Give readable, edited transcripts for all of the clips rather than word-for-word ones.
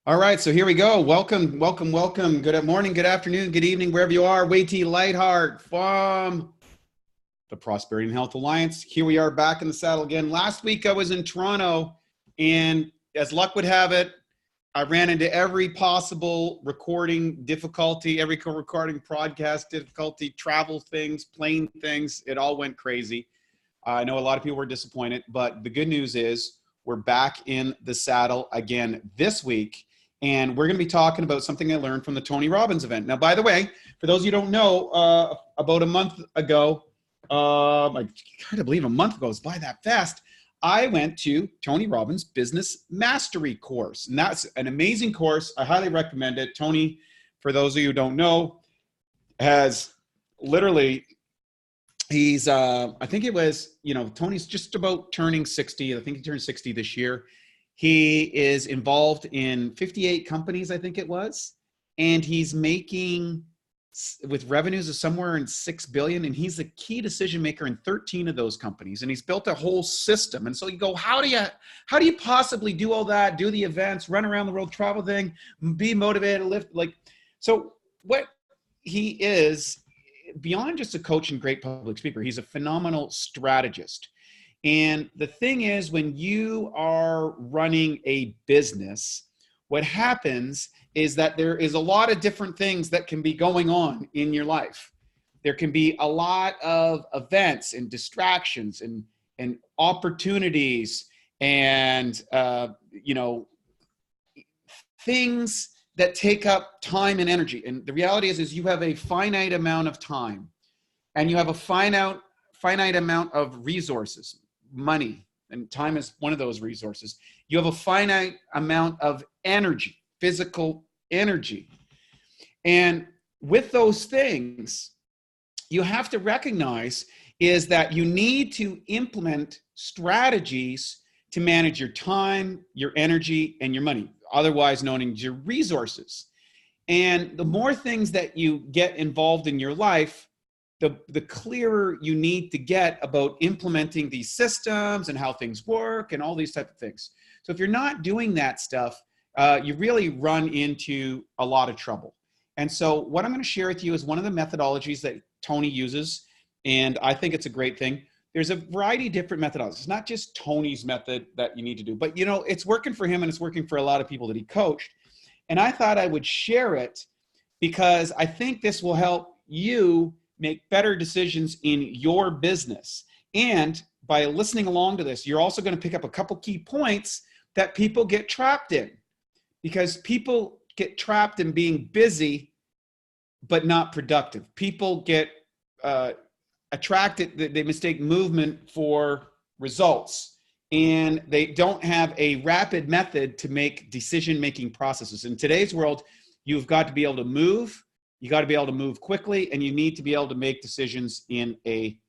All right, so here we go. Welcome, welcome, welcome. Good morning, good afternoon, good evening, wherever you are. Waity Lightheart from the Prosperity and Health Alliance. Here we are back in the saddle again. Last week I was in Toronto, and as luck would have it, I ran into every possible recording difficulty, every recording podcast difficulty, travel things, plane things. It all went crazy. I know a lot of people were disappointed, but the good news is we're back in the saddle again this week. And we're going to be talking about something I learned from the Tony Robbins event. Now, by the way, for those of you who don't know, about a month ago, I can't believe a month goes by that fast, I went to Tony Robbins' Business Mastery course. And that's an amazing course. I highly recommend it. Tony, for those of you who don't know, has literally, he's, I think it was, Tony's just about turning 60. I think he turned 60 this year. He is involved in 58 companies, I think it was, and he's making with revenues of somewhere in 6 billion. And he's a key decision maker in 13 of those companies. And he's built a whole system. And so you go, how do you possibly do all that, do the events, run around the world, travel thing, be motivated, lift, so what he is beyond just a coach and great public speaker, he's a phenomenal strategist. And the thing is, when you are running a business, what happens is that there is a lot of different things that can be going on in your life. There can be a lot of events and distractions and opportunities and, things that take up time and energy. And the reality is you have a finite amount of time and you have a finite amount of resources. Money and time is one of those resources. You have a finite amount of energy, physical energy. And with those things, you have to recognize is that you need to implement strategies to manage your time, your energy, and your money, otherwise known as your resources. And the more things that you get involved in your life, the clearer you need to get about implementing these systems and how things work and all these type of things. So if you're not doing that stuff, you really run into a lot of trouble. And so what I'm going to share with you is one of the methodologies that Tony uses, and I think it's a great thing. There's a variety of different methodologies. It's not just Tony's method that you need to do, but it's working for him and it's working for a lot of people that he coached. And I thought I would share it because I think this will help you make better decisions in your business. And by listening along to this, you're also going to pick up a couple key points that people get trapped in, because people get trapped in being busy, but not productive. People get attracted, they mistake movement for results, and they don't have a rapid method to make decision-making processes. In today's world, you've got to be able to move. You got to be able to move quickly, and you need to be able to make decisions in a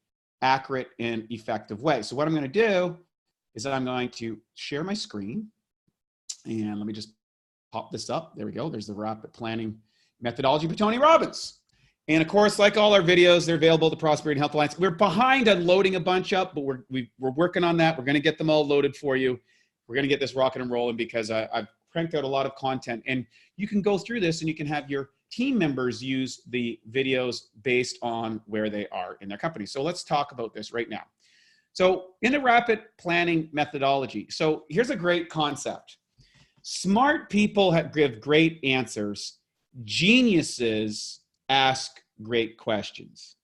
accurate and effective way. So what I'm going to do is I'm going to share my screen, and let me just pop this up. There we go. There's the rapid planning methodology by Tony Robbins. And of course, like all our videos, they're available at the Prosperity and Health Alliance. We're behind on loading a bunch up, but we're working on that. We're going to get them all loaded for you. We're going to get this rocking and rolling because I've cranked out a lot of content, and you can go through this and you can have your team members use the videos based on where they are in their company. So let's talk about this right now. So in the rapid planning methodology, so here's a great concept. Smart people give great answers. Geniuses ask great questions.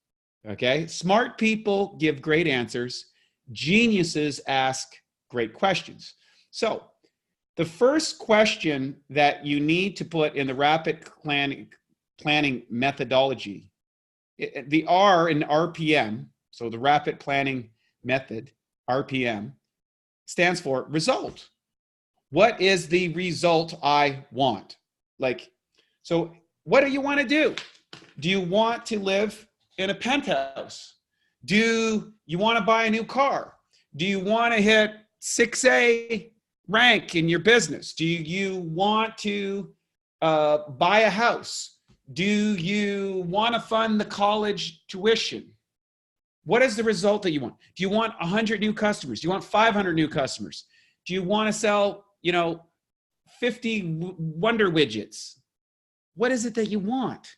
Okay? Smart people give great answers. Geniuses ask great questions. So the first question that you need to put in the rapid planning methodology, the R in RPM, so the rapid planning method, RPM, stands for result. What is the result I want? So what do you want to do? Do you want to live in a penthouse? Do you want to buy a new car? Do you want to hit 6A rank in your business? Do you want to buy a house? Do you want to fund the college tuition? What is the result that you want? Do you want 100 new customers? Do you want 500 new customers? Do you want to sell, 50 wonder widgets. What is it that you want?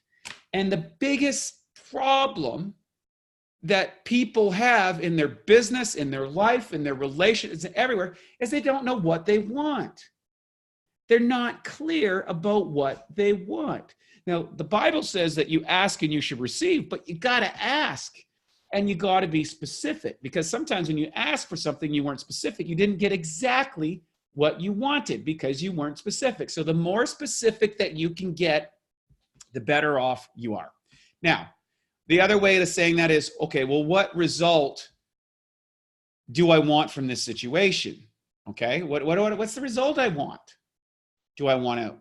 And the biggest problem that people have in their business, in their life, in their relations, everywhere, is they don't know what they want. They're not clear about what they want. Now, the Bible says that you ask and you should receive, but you got to ask and you got to be specific, because sometimes when you ask for something you weren't specific, you didn't get exactly what you wanted because you weren't specific. So the more specific that you can get, the better off you are. Now, the other way of saying that is, okay, well, what result do I want from this situation? Okay, what's the result I want? Do I want to,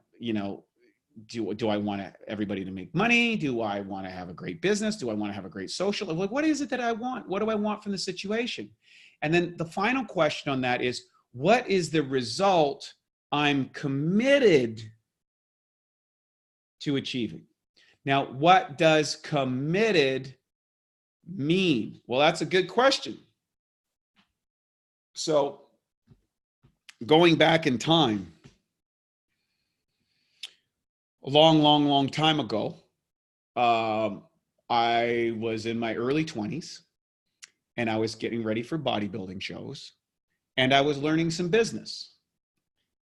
do I want everybody to make money? Do I want to have a great business? Do I want to have a great social? Like, what is it that I want? What do I want from the situation? And then the final question on that is, what is the result I'm committed to achieving? Now, what does committed mean? Well, that's a good question. So going back in time, a long time ago, I was in my early 20s and I was getting ready for bodybuilding shows and I was learning some business.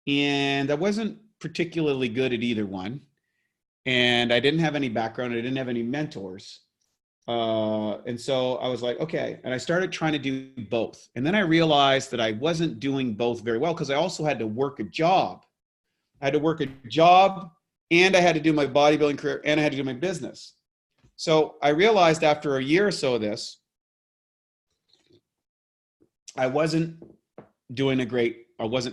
And I wasn't particularly good at either one. And I didn't have any background. I didn't have any mentors. And so I was like, okay. And I started trying to do both. And then I realized that I wasn't doing both very well because I also had to work a job. I had to work a job and I had to do my bodybuilding career and I had to do my business. So I realized after a year or so of this, I wasn't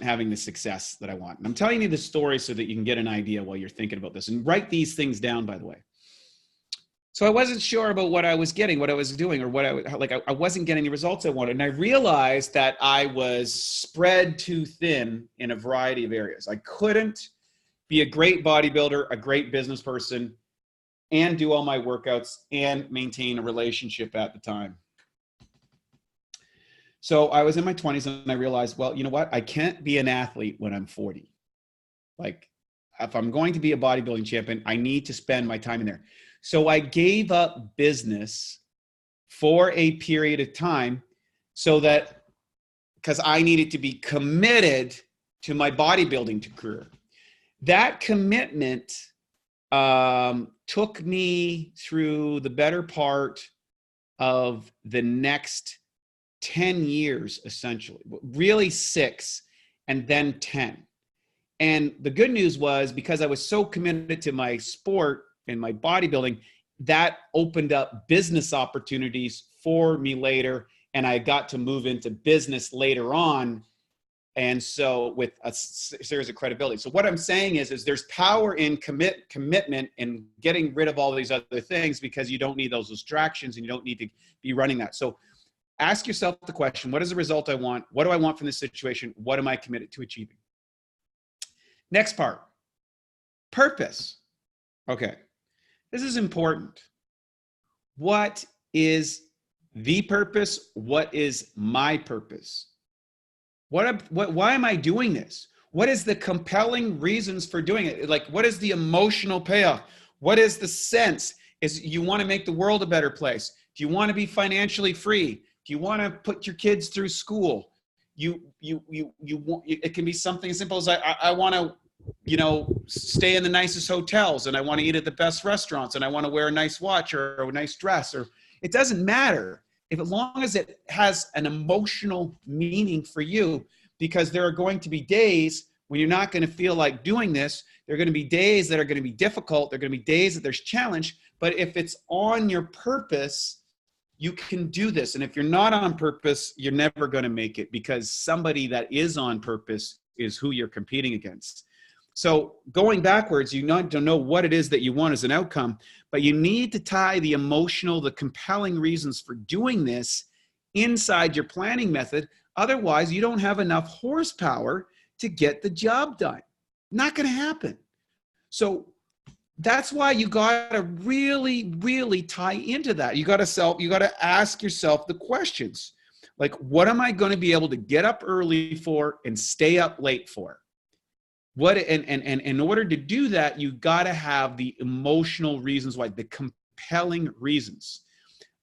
having the success that I want. And I'm telling you this story so that you can get an idea while you're thinking about this, and write these things down, by the way. So I wasn't sure about what I was getting, what I was doing, or I wasn't getting the results I wanted. And I realized that I was spread too thin in a variety of areas. I couldn't be a great bodybuilder, a great business person, and do all my workouts and maintain a relationship at the time. So I was in my 20s and I realized, well, you know what? I can't be an athlete when I'm 40. Like, if I'm going to be a bodybuilding champion, I need to spend my time in there. So I gave up business for a period of time because I needed to be committed to my bodybuilding career. That commitment took me through the better part of the next 10 years, essentially, really 6 and then 10. And the good news was, because I was so committed to my sport and my bodybuilding, that opened up business opportunities for me later. And I got to move into business later on. And so with a series of credibility. So what I'm saying is there's power in commitment and getting rid of all these other things, because you don't need those distractions and you don't need to be running that. So ask yourself the question, what is the result I want? What do I want from this situation? What am I committed to achieving? Next part, purpose. Okay, this is important. What is the purpose? What is my purpose? Why am I doing this? What is the compelling reasons for doing it? Like, what is the emotional payoff? What is the sense? Is you want to make the world a better place? Do you want to be financially free? Do you want to put your kids through school? You want, it can be something as simple as I want to, stay in the nicest hotels, and I want to eat at the best restaurants, and I want to wear a nice watch or a nice dress, or it doesn't matter as long as it has an emotional meaning for you, because there are going to be days when you're not going to feel like doing this. There are going to be days that are going to be difficult. There are going to be days that there's challenge, but if it's on your purpose, you can do this. And if you're not on purpose, you're never going to make it, because somebody that is on purpose is who you're competing against. So going backwards, you need to know what it is that you want as an outcome, but you need to tie the emotional, the compelling reasons for doing this inside your planning method. Otherwise, you don't have enough horsepower to get the job done. Not going to happen. So that's why you got to really, really tie into that. You got to ask yourself the questions, like, what am I going to be able to get up early for and stay up late for? And in order to do that, you got to have the emotional reasons why, the compelling reasons.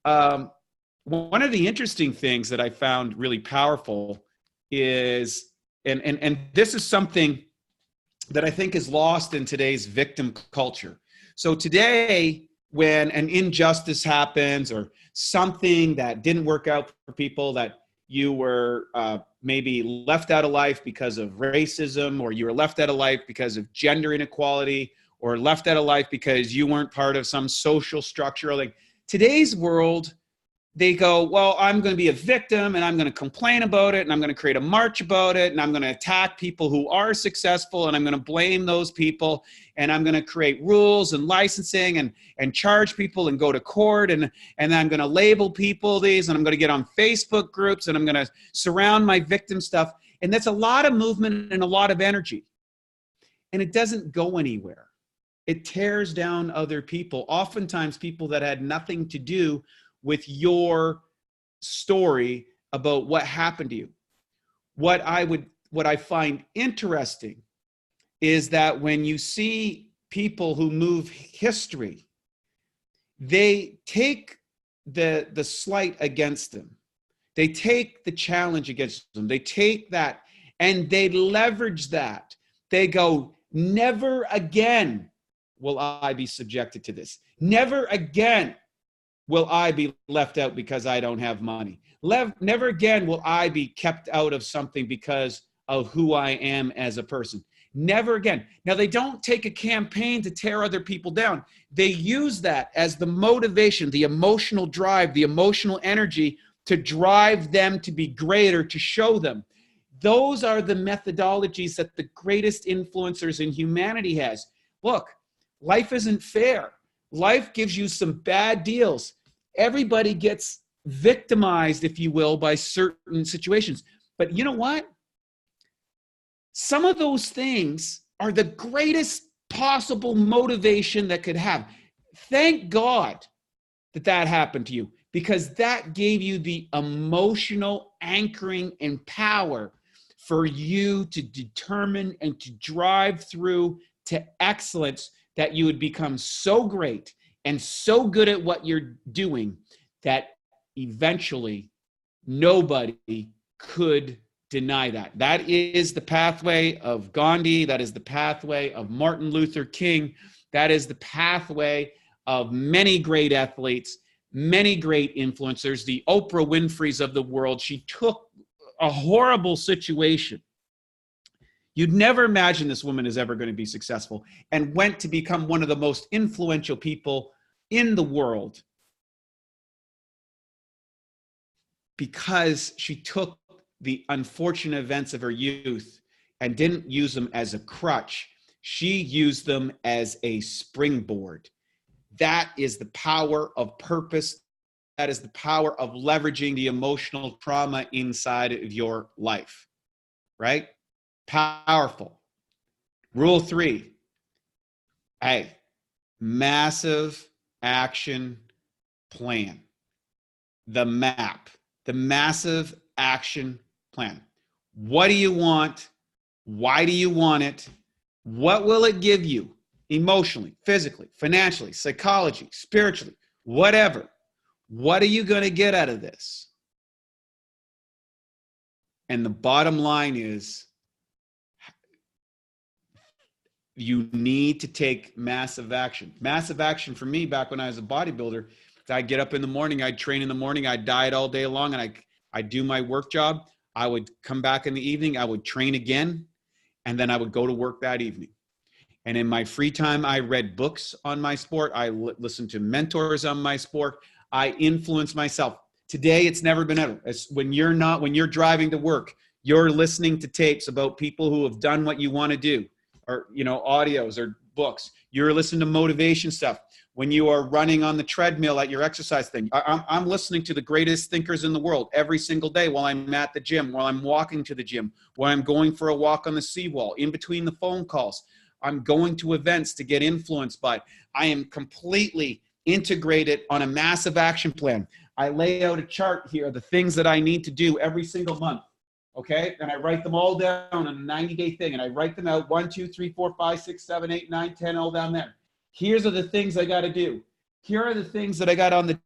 One of the interesting things that I found really powerful is, and this is something that I think is lost in today's victim culture. So today, when an injustice happens or something that didn't work out for people, that you were maybe left out of life because of racism, or you were left out of life because of gender inequality, or left out of life because you weren't part of some social structure. Like today's world, they go, well, I'm going to be a victim and I'm going to complain about it and I'm going to create a march about it and I'm going to attack people who are successful and I'm going to blame those people and I'm going to create rules and licensing and charge people and go to court and then I'm going to label people these and I'm going to get on Facebook groups and I'm going to surround my victim stuff. And that's a lot of movement and a lot of energy. And it doesn't go anywhere. It tears down other people, oftentimes people that had nothing to do with your story about what happened to you. What I find interesting is that when you see people who move history, they take the slight against them. They take the challenge against them. They take that and they leverage that. They go, never again will I be subjected to this. Never again will I be left out because I don't have money. Never again will I be kept out of something because of who I am as a person. Never again. Now, they don't take a campaign to tear other people down. They use that as the motivation, the emotional drive, the emotional energy to drive them to be greater, to show them. Those are the methodologies that the greatest influencers in humanity has. Look, life isn't fair. Life gives you some bad deals. Everybody gets victimized, if you will, by certain situations. But you know what? Some of those things are the greatest possible motivation that could have. Thank God that that happened to you, because that gave you the emotional anchoring and power for you to determine and to drive through to excellence, that you would become so great and so good at what you're doing that eventually nobody could deny that. That is the pathway of Gandhi. That is the pathway of Martin Luther King. That is the pathway of many great athletes, many great influencers, the Oprah Winfreys of the world. She took a horrible situation. You'd never imagine this woman is ever going to be successful, and went to become one of the most influential people in the world because she took the unfortunate events of her youth and didn't use them as a crutch. She used them as a springboard. That is the power of purpose. That is the power of leveraging the emotional trauma inside of your life, right? Powerful. Rule 3. Hey, massive action plan. The map. The massive action plan. What do you want? Why do you want it? What will it give you emotionally, physically, financially, psychology, spiritually, whatever? What are you going to get out of this? And the bottom line is, you need to take massive action. Massive action for me, back when I was a bodybuilder, I'd get up in the morning, I'd train in the morning, I'd diet all day long, and I'd do my work job. I would come back in the evening, I would train again, and then I would go to work that evening. And in my free time, I read books on my sport. I listened to mentors on my sport. I influenced myself. Today, it's never been better. When you're driving to work, you're listening to tapes about people who have done what you want to do, or, audios or books. You're listening to motivation stuff. When you are running on the treadmill at your exercise thing, I'm listening to the greatest thinkers in the world every single day while I'm at the gym, while I'm walking to the gym, while I'm going for a walk on the seawall, in between the phone calls. I'm going to events to get influenced by. I am completely integrated on a massive action plan. I lay out a chart here, the things that I need to do every single month. Okay. And I write them all down on a 90-day thing. And I write them out 1, 2, 3, 4, 5, 6, 7, 8, 9, 10, all down there. Here's are the things I got to do. Here are the things that I got on the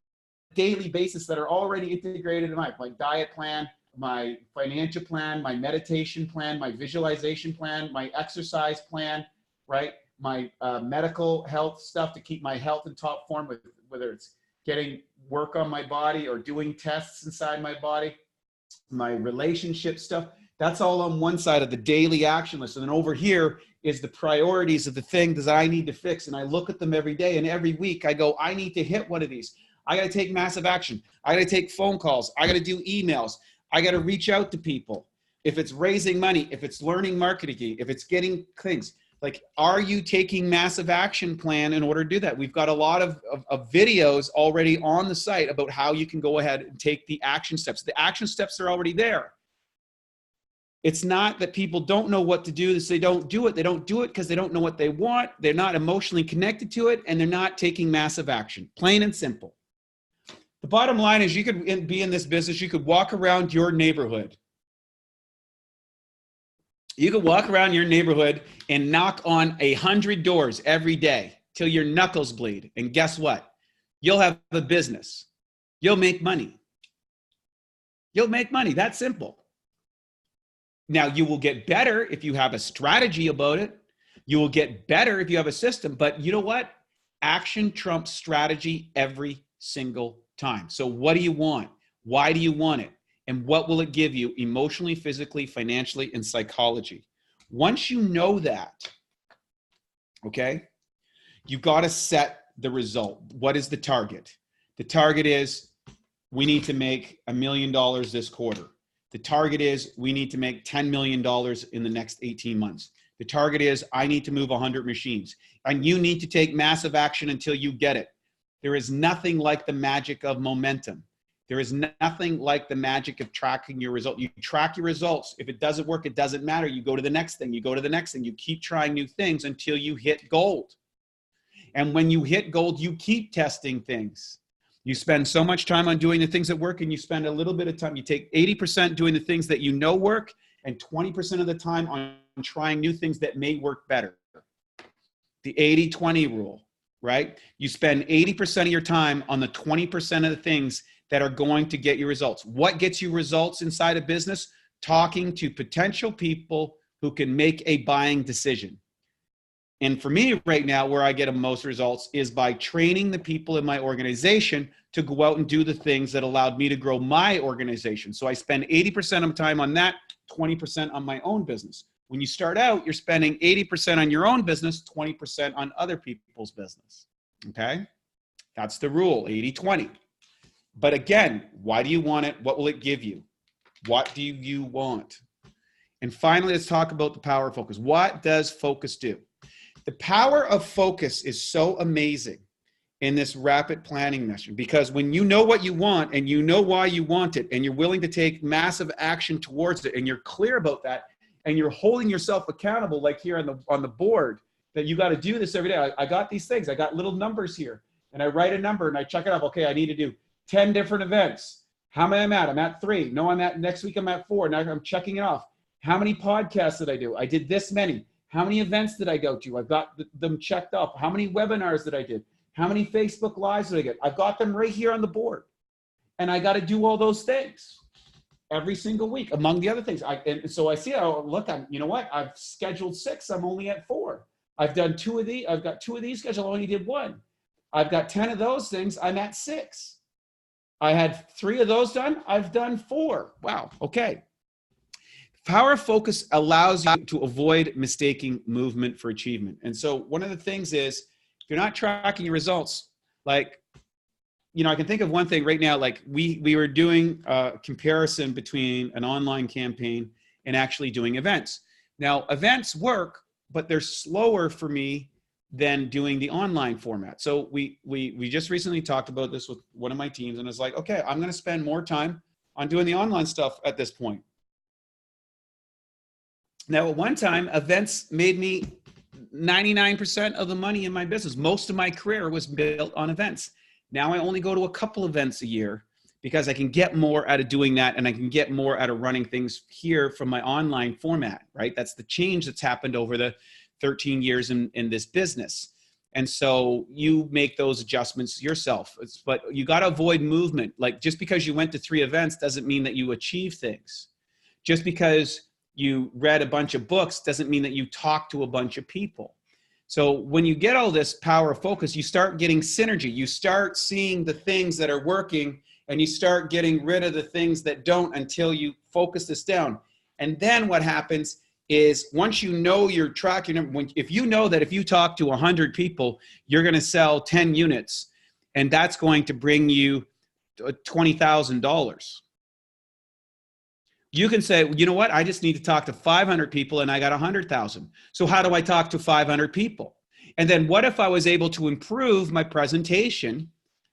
daily basis that are already integrated in my diet plan, my financial plan, my meditation plan, my visualization plan, my exercise plan, right? My medical health stuff to keep my health in top form, with whether it's getting work on my body or doing tests inside my body, my relationship stuff. That's all on one side of the daily action list. And then over here is the priorities of the things that I need to fix. And I look at them every day, and every week I go, I need to hit one of these. I got to take massive action. I got to take phone calls. I got to do emails. I got to reach out to people. If it's raising money, if it's learning marketing, if it's getting things, like, are you taking massive action plan in order to do that? We've got a lot of videos already on the site about how you can go ahead and take the action steps. The action steps are already there. It's not that people don't know what to do, they don't do it. They don't do it because they don't know what they want. They're not emotionally connected to it, and they're not taking massive action. Plain and simple. The bottom line is, you could be in this business, you could walk around your neighborhood. You could walk around your neighborhood and knock on 100 doors every day till your knuckles bleed. And guess what? You'll have a business. You'll make money. You'll make money. That's simple. Now, you will get better if you have a strategy about it. You will get better if you have a system. But you know what? Action trumps strategy every single time. So what do you want? Why do you want it? And what will it give you emotionally, physically, financially, and psychology? Once you know that, okay, you got to set the result. What is the target? The target is, we need to make $1 million this quarter. The target is, we need to make $10 million in the next 18 months. The target is, I need to move 100 machines. And you need to take massive action until you get it. There is nothing like the magic of momentum. There is nothing like the magic of tracking your result. You track your results. If it doesn't work, it doesn't matter. You go to the next thing. You go to the next thing. You keep trying new things until you hit gold. And when you hit gold, you keep testing things. You spend so much time on doing the things that work, and you spend a little bit of time. You take 80% doing the things that you know work, and 20% of the time on trying new things that may work better. The 80-20 rule, right? You spend 80% of your time on the 20% of the things that are going to get you results. What gets you results inside a business? Talking to potential people who can make a buying decision. And for me right now, where I get the most results is by training the people in my organization to go out and do the things that allowed me to grow my organization. So I spend 80% of time on that, 20% on my own business. When you start out, you're spending 80% on your own business, 20% on other people's business. Okay? That's the rule, 80-20. But again, why do you want it? What will it give you? What do you want? And finally, let's talk about the power of focus. What does focus do? The power of focus is so amazing in this rapid planning mission, because when you know what you want and you know why you want it, and you're willing to take massive action towards it, and you're clear about that, and you're holding yourself accountable, like here on the board, that you got to do this every day. I got these things. I got little numbers here, and I write a number and I check it off. Okay, I need to do 10 different events. How many am I at? I'm at 3. No, next week I'm at 4. Now I'm checking it off. How many podcasts did I do? I did this many. How many events did I go to? I've got them checked off. How many webinars did I do? How many Facebook Lives did I get? I've got them right here on the board. And I got to do all those things every single week, among the other things. And so I see, look, you know what? I've scheduled 6. I'm only at 4. I've done 2 of these. I've got 2 of these scheduled. I only did 1. I've got 10 of those things. I'm at 6. I had 3 of those done. I've done 4. Wow. Okay. Power of focus allows you to avoid mistaking movement for achievement. And so one of the things is, if you're not tracking your results, like, you know, I can think of one thing right now, like we were doing a comparison between an online campaign and actually doing events. Now, events work, but they're slower for me than doing the online format. So we just recently talked about this with one of my teams, and it's like, okay, I'm going to spend more time on doing the online stuff at this point. Now, at one time, events made me 99% of the money in my business. Most of my career was built on events. Now I only go to a couple events a year because I can get more out of doing that, and I can get more out of running things here from my online format, right? That's the change that's happened over the 13 years in this business. And so you make those adjustments yourself. But you got to avoid movement. Like, just because you went to 3 events doesn't mean that you achieve things. Just because you read a bunch of books doesn't mean that you talk to a bunch of people. So when you get all this power of focus, you start getting synergy. You start seeing the things that are working, and you start getting rid of the things that don't until you focus this down. And then what happens is, once you know your track, if you know that if you talk to 100 people, you're going to sell 10 units, and that's going to bring you $20,000. You can say, you know what, I just need to talk to 500 people and I got 100,000. So how do I talk to 500 people? And then what if I was able to improve my presentation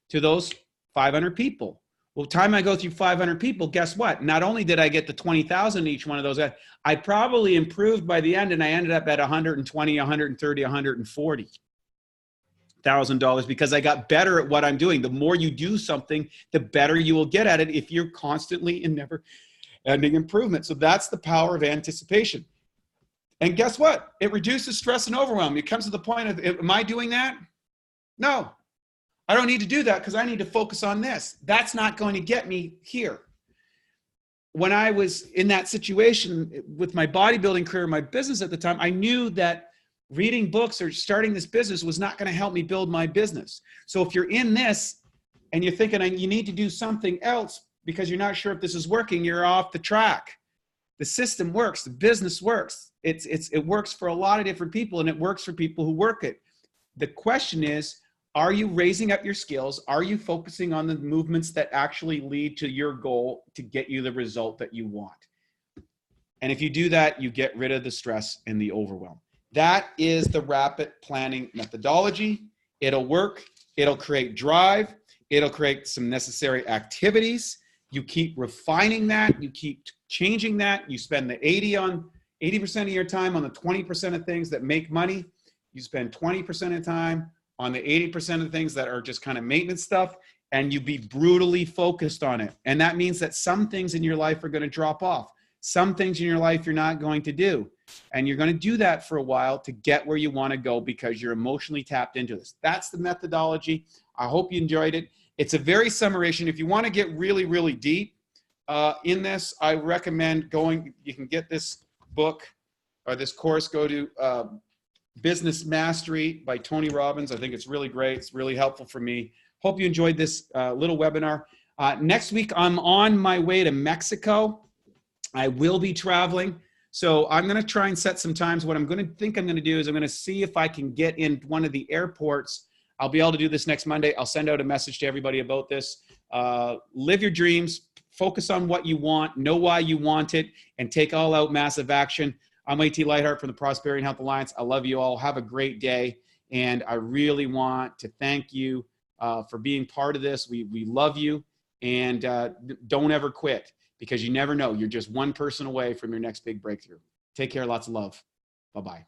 to those 500 people? Well, time I go through 500 people, guess what? Not only did I get the 20,000 each one of those, I probably improved by the end, and I ended up at 120, 130, 140,000 dollars, because I got better at what I'm doing. The more you do something, the better you will get at it if you're constantly in never-ending improvement. So that's the power of anticipation. And guess what? It reduces stress and overwhelm. It comes to the point of, am I doing that? No. I don't need to do that because I need to focus on this. That's not going to get me here. When I was in that situation with my bodybuilding career, my business at the time, I knew that reading books or starting this business was not going to help me build my business. So if you're in this and you're thinking you need to do something else because you're not sure if this is working, you're off the track. The system works. The business works. It works for a lot of different people, and it works for people who work it. The question is, are you raising up your skills? Are you focusing on the movements that actually lead to your goal to get you the result that you want? And if you do that, you get rid of the stress and the overwhelm. That is the rapid planning methodology. It'll work. It'll create drive. It'll create some necessary activities. You keep refining that. You keep changing that. You spend the 80% of your time on the 20% of things that make money. You spend 20% of time on the 80% of things that are just kind of maintenance stuff, and you be brutally focused on it. And that means that some things in your life are going to drop off. Some things in your life you're not going to do. And you're going to do that for a while to get where you want to go because you're emotionally tapped into this. That's the methodology. I hope you enjoyed it. It's a very summation. If you want to get really, really deep in this, I recommend you can get this book or this course, go to Business Mastery by Tony Robbins. I think it's really great. It's really helpful for me. Hope you enjoyed this little webinar. Next week, I'm on my way to Mexico. I will be traveling. So I'm going to try and set some times. What I'm going to do is I'm going to see if I can get in one of the airports. I'll be able to do this next Monday. I'll send out a message to everybody about this. Live your dreams. Focus on what you want. Know why you want it. And take all out massive action. I'm AT Lightheart from the Prosperity and Health Alliance. I love you all. Have a great day. And I really want to thank you for being part of this. We love you. And don't ever quit, because you never know. You're just one person away from your next big breakthrough. Take care. Lots of love. Bye-bye.